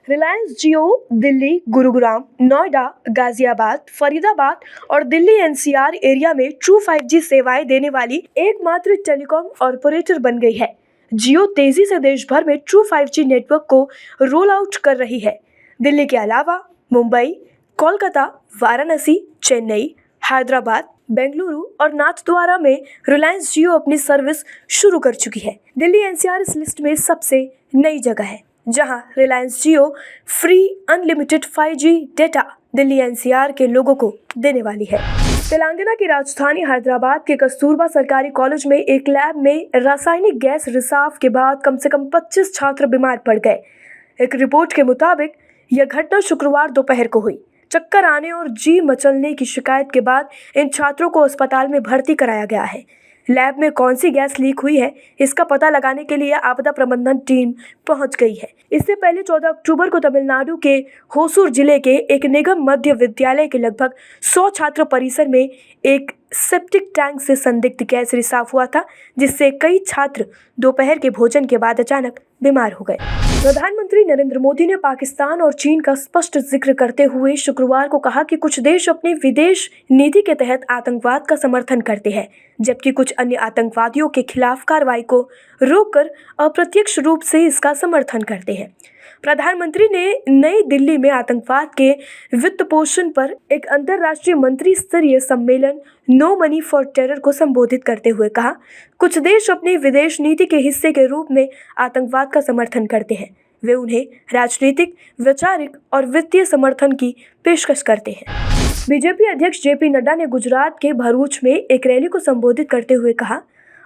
रिलायंस जियो दिल्ली, गुरुग्राम, नोएडा, गाजियाबाद, फरीदाबाद और Delhi NCR area में true 5G सेवाएं देने वाली एकमात्र टेलीकॉम ऑपरेटर बन गई है। जियो तेजी से देश भर में ट्रू 5G नेटवर्क को रोल आउट कर रही है। दिल्ली के अलावा मुंबई, कोलकाता, वाराणसी, चेन्नई, हैदराबाद, बेंगलुरु और नाथद्वारा में रिलायंस जियो अपनी सर्विस शुरू कर चुकी है। दिल्ली एनसीआर इस लिस्ट में सबसे नई जगह है, जहां Reliance Jio free unlimited 5G data Delhi NCR के लोगों को देने वाली है। तेलंगाना की राजधानी हैदराबाद के कस्तूरबा सरकारी कॉलेज में एक लैब में रासायनिक गैस रिसाव के बाद कम से कम 25 छात्र बीमार पड़ गए। एक रिपोर्ट के मुताबिक यह घटना शुक्रवार दोपहर को हुई। चक्कर आने और जी मचलने की शिकायत के बाद इन छात्रों को अस्पताल में भर्ती कराया गया है। लैब में कौन सी गैस लीक हुई है, इसका पता लगाने के लिए आपदा प्रबंधन टीम पहुंच गई है। इससे पहले 14 अक्टूबर को तमिलनाडु के होसूर जिले के एक निगम मध्य विद्यालय के लगभग 100 छात्र परिसर में एक सेप्टिक टैंक से संदिग्ध गैस रिसाव हुआ था, जिससे कई छात्र दोपहर के भोजन के बाद अचानक बीमार हो गए। प्रधानमंत्री नरेंद्र मोदी ने पाकिस्तान और चीन का स्पष्ट जिक्र करते हुए शुक्रवार को कहा कि कुछ देश अपनी विदेश नीति के तहत आतंकवाद का समर्थन करते हैं, जबकि कुछ अन्य आतंकवादियों के खिलाफ कार्रवाई को रोककर अप्रत्यक्ष रूप से इसका समर्थन करते हैं। प्रधानमंत्री ने नई दिल्ली में आतंकवाद के वित्त पोषण पर एक अंतर्राष्ट्रीय मंत्री स्तरीय सम्मेलन नो मनी फॉर टेरर को संबोधित करते हुए कहा, कुछ देश अपनी विदेश नीति के हिस्से के रूप में आतंकवाद का समर्थन करते हैं। वे उन्हें राजनीतिक, वैचारिक और वित्तीय समर्थन की पेशकश करते हैं। बीजेपी अध्यक्ष जेपी नड्डा ने गुजरात के भरूच में एक रैली को संबोधित करते हुए कहा,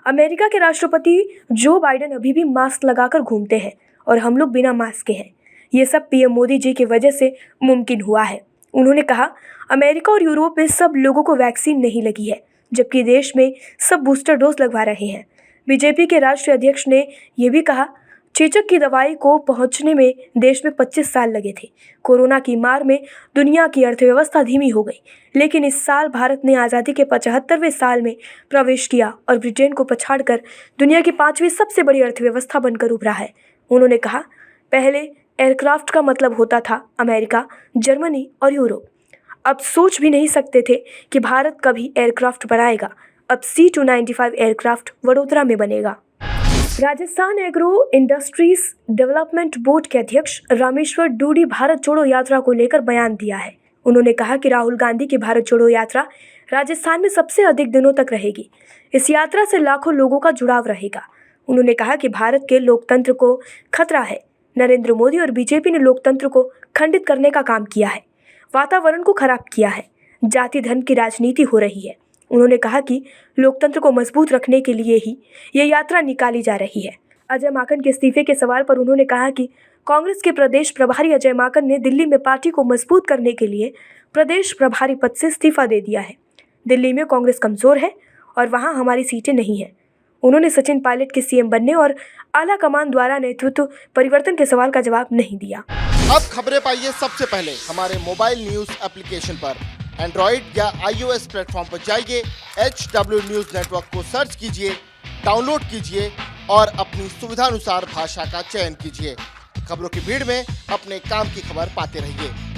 अमेरिका के राष्ट्रपति जो बाइडेन अभी भी मास्क लगाकर घूमते हैं और हम लोग बिना मास्क के हैं। ये सब पीएम मोदी जी की वजह से मुमकिन हुआ है। उन्होंने कहा, अमेरिका और यूरोप में सब लोगों को वैक्सीन नहीं लगी है, जबकि देश में सब बूस्टर डोज लगवा रहे हैं। बीजेपी के राष्ट्रीय अध्यक्ष ने यह भी कहा, चेचक की दवाई को पहुंचने में देश में 25 साल लगे थे। कोरोना की मार में दुनिया की अर्थव्यवस्था धीमी हो गई, लेकिन इस साल भारत ने आज़ादी के 75वें साल में प्रवेश किया और ब्रिटेन को पछाड़कर दुनिया की 5वीं सबसे बड़ी अर्थव्यवस्था बनकर उभरा है। उन्होंने कहा, पहले एयरक्राफ्ट का मतलब होता था अमेरिका, जर्मनी और यूरोप। अब सोच भी नहीं सकते थे कि भारत कभी एयरक्राफ्ट बनाएगा। अब C295 एयरक्राफ्ट वडोदरा में बनेगा। Rajasthan agro industries development board के अध्यक्ष रामेश्वर डूडी भारत जोड़ो यात्रा को लेकर बयान दिया है। उन्होंने कहा कि राहुल गांधी की भारत जोड़ो यात्रा राजस्थान में सबसे अधिक दिनों तक रहेगी। इस यात्रा से लाखों लोगों का जुड़ाव रहेगा। उन्होंने कहा कि भारत के लोकतंत्र को खतरा है। नरेंद्र मोदी और बीजेपी ने लोकतंत्र को खंडित करने का काम किया है, वातावरण को खराब किया है, जाति धर्म की राजनीति हो रही है। उन्होंने कहा कि लोकतंत्र को मजबूत रखने के लिए ही ये यात्रा निकाली जा रही है। अजय माकन के इस्तीफे के सवाल पर उन्होंने कहा कि कांग्रेस के प्रदेश प्रभारी अजय माकन ने दिल्ली में पार्टी को मजबूत करने के लिए प्रदेश प्रभारी पद से इस्तीफा दे दिया है। दिल्ली में कांग्रेस कमजोर है और वहाँ हमारी सीटें नहीं हैं। उन्होंने सचिन पायलट के सीएम बनने और आला कमान द्वारा नेतृत्व परिवर्तन के सवाल का जवाब नहीं दिया। अब खबरें पाइए सबसे पहले हमारे मोबाइल न्यूज एप्लीकेशन पर। एंड्रॉइड या iOS प्लेटफॉर्म पर जाइए, HW न्यूज नेटवर्क को सर्च कीजिए, डाउनलोड कीजिए और अपनी सुविधानुसार भाषा का चयन कीजिए। खबरों की भीड़ में अपने काम की खबर पाते रहिए।